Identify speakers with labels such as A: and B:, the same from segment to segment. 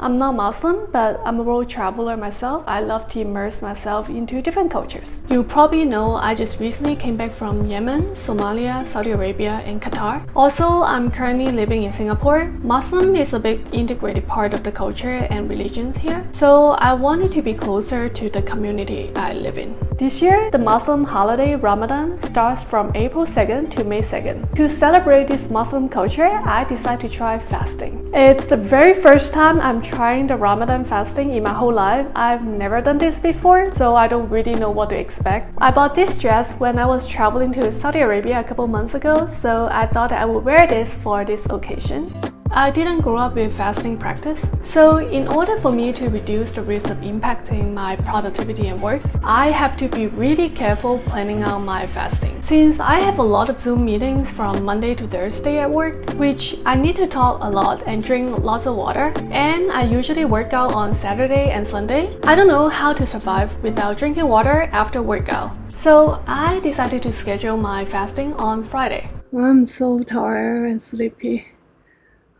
A: I'm not Muslim, but I'm a world traveler myself. I love to immerse myself into different cultures. You probably know I just recently came back from Yemen, Somalia, Saudi Arabia, and Qatar. Also, I'm currently living in Singapore. Muslim is a big integrated part of the culture and religions here, so I wanted to be closer to the community I live in. This year, the Muslim holiday Ramadan starts from April 2nd to May 2nd. To celebrate this Muslim culture, I decided to try fasting. It's the very first time I'm trying the Ramadan fasting in my whole life. I've never done this before, so I don't really know what to expect. I bought this dress when I was traveling to Saudi Arabia a couple months ago, so I thought I would wear this for this occasion. I didn't grow up with fasting practice, so in order for me to reduce the risk of impacting my productivity and work, I have to be really careful planning out my fasting. Since I have a lot of Zoom meetings from Monday to Thursday at work, which I need to talk a lot and drink lots of water, and I usually work out on Saturday and Sunday, I don't know how to survive without drinking water after workout. So I decided to schedule my fasting on Friday. I'm so tired and sleepy.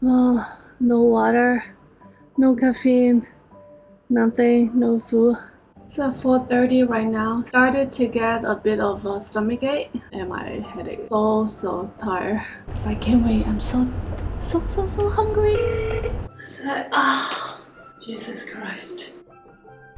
A: Oh, no water, no caffeine, nothing, no food. It's at 4:30 right now. Started to get a bit of a stomachache and my headache. So tired. Cause I can't wait. I'm so hungry. It's like, Jesus Christ.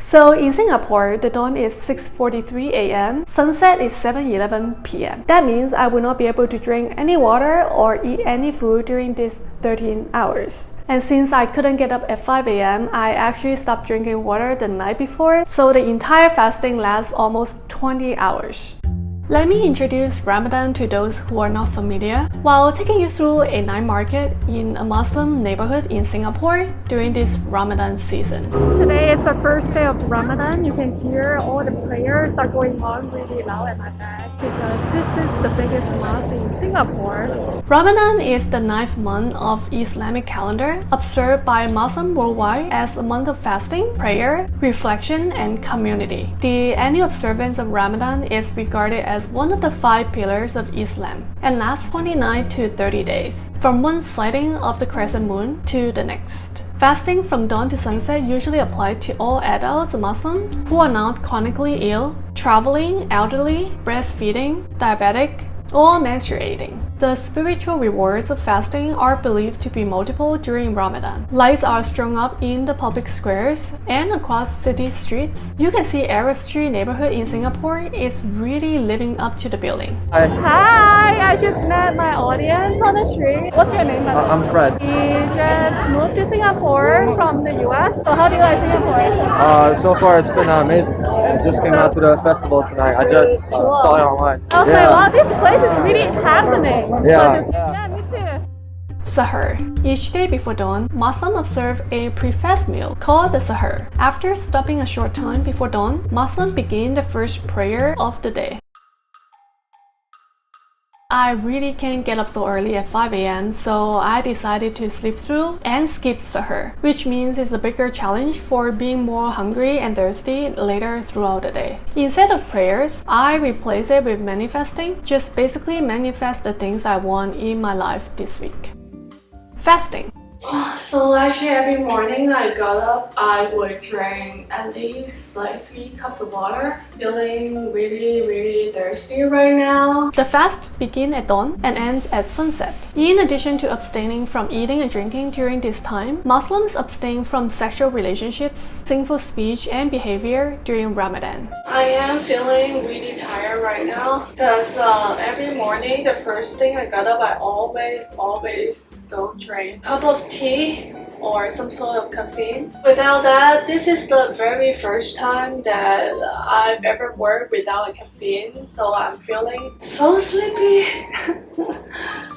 A: So in Singapore, the dawn is 6:43 a.m. Sunset is 7:11 p.m. That means I will not be able to drink any water or eat any food during these 13 hours. And since I couldn't get up at 5 a.m., I actually stopped drinking water the night before, so the entire fasting lasts almost 20 hours. Let me introduce Ramadan to those who are not familiar, while taking you through a night market in a Muslim neighborhood in Singapore during this Ramadan season. Today is the first day of Ramadan. You can hear all the prayers are going on really loud at my back because this is the biggest mosque in Singapore. Ramadan is the 9th month of Islamic calendar, observed by Muslims worldwide as a month of fasting, prayer, reflection, and community. The annual observance of Ramadan is regarded as one of the 5 pillars of Islam and lasts 29 to 30 days, from one sighting of the crescent moon to the next. Fasting from dawn to sunset usually applies to all adults Muslims who are not chronically ill, traveling, elderly, breastfeeding, diabetic, or menstruating. The spiritual rewards of fasting are believed to be multiple during Ramadan. Lights are strung up in the public squares and across city streets. You can see Arab Street neighborhood in Singapore is really living up to the billing. Hi, I just met my audience on the street. What's your name?
B: I'm Fred.
A: We just moved to Singapore from the US. So how do you like Singapore?
B: So far it's been amazing. I just came out to the festival tonight. I just saw it online.
A: Okay, wow, this place is really happening.
B: Yeah,
A: me too. Sahur. Each day before dawn, Muslims observe a pre-fast meal called the Sahur. After stopping a short time before dawn, Muslims begin the first prayer of the day. I really can't get up so early at 5 a.m., so I decided to sleep through and skip Sahur, which means it's a bigger challenge for being more hungry and thirsty later throughout the day. Instead of prayers, I replace it with manifesting, just basically manifest the things I want in my life this week. Fasting. So actually every morning I got up, I would drink at least like 3 cups of water. Feeling really thirsty right now. The fast begins at dawn and ends at sunset. In addition to abstaining from eating and drinking during this time, Muslims abstain from sexual relationships, sinful speech and behavior during Ramadan. I am feeling really tired right now because every morning the first thing I got up I always go drink a cup of tea or some sort of caffeine. Without that, this is the very first time that I've ever worked without a caffeine, so I'm feeling so sleepy.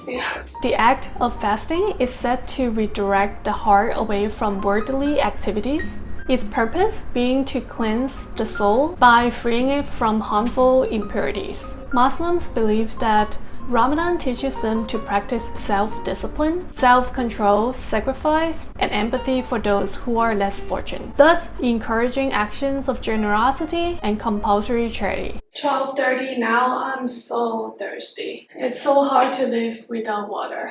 A: Yeah. The act of fasting is said to redirect the heart away from worldly activities, its purpose being to cleanse the soul by freeing it from harmful impurities. Muslims believe that Ramadan teaches them to practice self-discipline, self-control, sacrifice, and empathy for those who are less fortunate, thus encouraging actions of generosity and compulsory charity. 12:30 now, I'm so thirsty. It's so hard to live without water.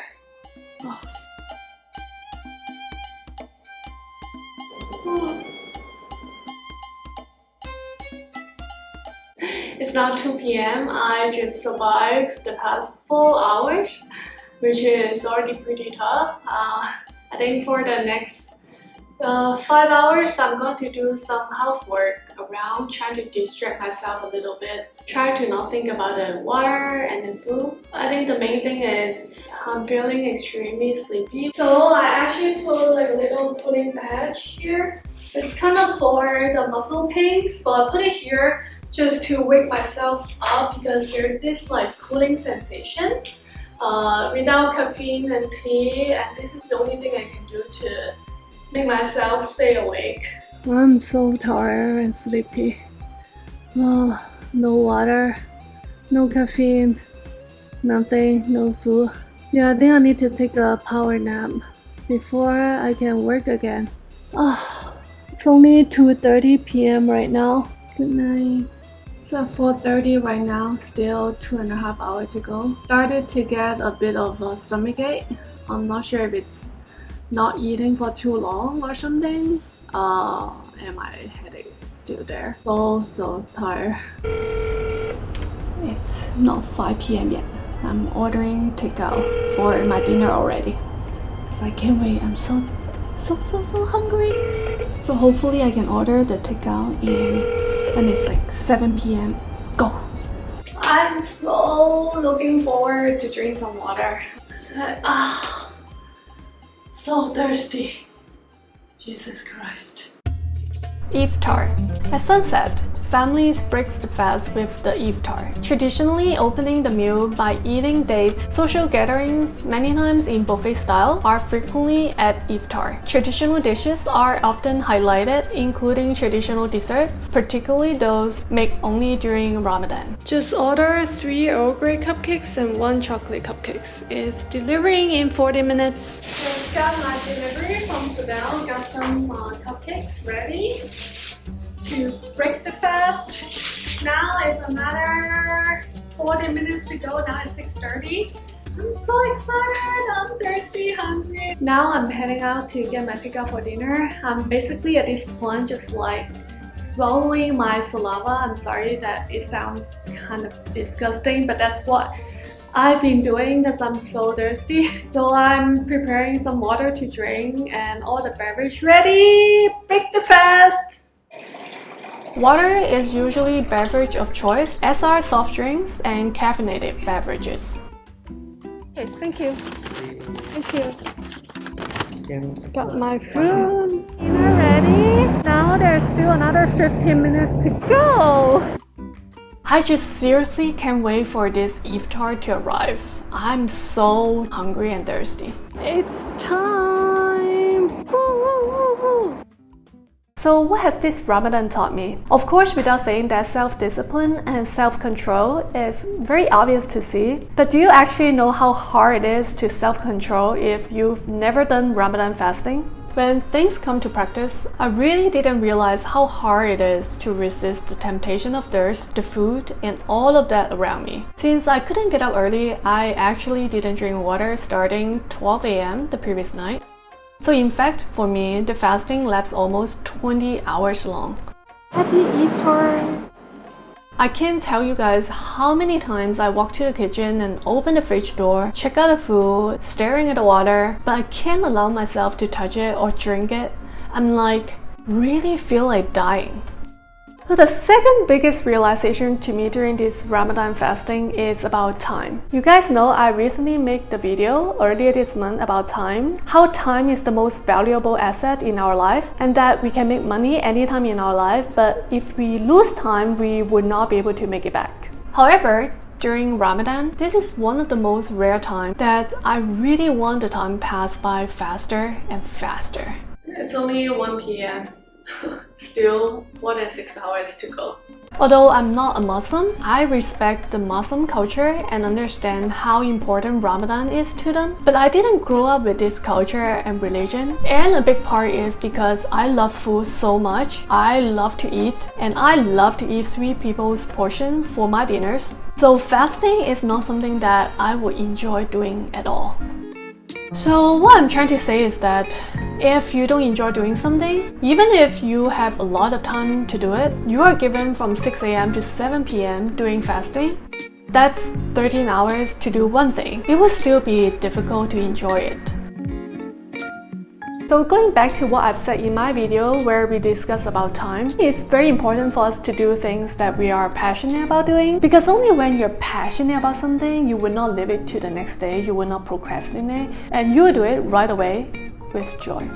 A: Oh. It's now 2 p.m. I just survived the past 4 hours, which is already pretty tough. I think for the next 5 hours, I'm going to do some housework around, trying to distract myself a little bit. Try to not think about the water and the food. I think the main thing is I'm feeling extremely sleepy. So I actually put like a little cooling patch here. It's kind of for the muscle pains, but I put it here just to wake myself up because there's this like cooling sensation without caffeine and tea, and this is the only thing I can do to make myself stay awake. I'm so tired and sleepy. Oh, no water, no caffeine, nothing, no food. Yeah, I think I need to take a power nap before I can work again. Oh, it's only 2:30 p.m. right now. Good night. It's at 4:30 right now, still 2.5 hours to go. Started to get a bit of a stomachache. I'm not sure if it's not eating for too long or something. And my headache is still there. So tired. It's not 5 p.m. yet. I'm ordering takeout for my dinner already. Cause I can't wait. I'm so hungry. So hopefully I can order the takeout and it's like 7 p.m. Go! I'm so looking forward to drink some water. So thirsty. Jesus Christ. Iftar. At sunset, families break the fast with the iftar, traditionally opening the meal by eating dates. Social gatherings, many times in buffet style, are frequently at iftar. Traditional dishes are often highlighted, including traditional desserts, particularly those made only during Ramadan. Just order 3 Earl Grey cupcakes and 1 chocolate cupcakes. It's delivering in 40 minutes. Just got my delivery from Sudan. Got some cupcakes ready to break the fast. Now it's another 40 minutes to go. Now it's 6:30. I'm so excited. I'm thirsty, hungry. Now I'm heading out to get my takeout for dinner. I'm basically at this point just like swallowing my saliva. I'm sorry that it sounds kind of disgusting, but that's what I've been doing because I'm so thirsty. So I'm preparing some water to drink and all the beverage ready. Break the fast. Water is usually beverage of choice, as are soft drinks and caffeinated beverages. Okay, thank you. Thank you. Got my food. Dinner ready. Now there's still another 15 minutes to go. I just seriously can't wait for this iftar to arrive. I'm so hungry and thirsty. It's time! Woo, woo, woo, woo. So what has this Ramadan taught me? Of course, without saying that self-discipline and self-control is very obvious to see. But do you actually know how hard it is to self-control if you've never done Ramadan fasting? When things come to practice, I really didn't realize how hard it is to resist the temptation of thirst, the food, and all of that around me. Since I couldn't get up early, I actually didn't drink water starting 12 a.m. the previous night. So in fact, for me, the fasting lasts almost 20 hours long. Happy iftar! I can't tell you guys how many times I walk to the kitchen and open the fridge door, check out the food, staring at the water, but I can't allow myself to touch it or drink it. I'm like, really feel like dying. So the second biggest realization to me during this Ramadan fasting is about time. You guys know I recently made the video earlier this month about time, how time is the most valuable asset in our life and that we can make money anytime in our life, but if we lose time, we would not be able to make it back. However, during Ramadan, this is one of the most rare times that I really want the time pass by faster and faster. It's only 1 p.m. Still more than 6 hours to go. Although I'm not a Muslim, I respect the Muslim culture and understand how important Ramadan is to them. But I didn't grow up with this culture and religion. And a big part is because I love food so much. I love to eat, and I love to eat 3 people's portion for my dinners. So fasting is not something that I would enjoy doing at all. So what I'm trying to say is that if you don't enjoy doing something, even if you have a lot of time to do it, you are given from 6 a.m. to 7 p.m. doing fasting. That's 13 hours to do one thing. It will still be difficult to enjoy it. So going back to what I've said in my video where we discuss about time, it's very important for us to do things that we are passionate about doing, because only when you're passionate about something, you will not leave it to the next day, you will not procrastinate, and you will do it right away with joy.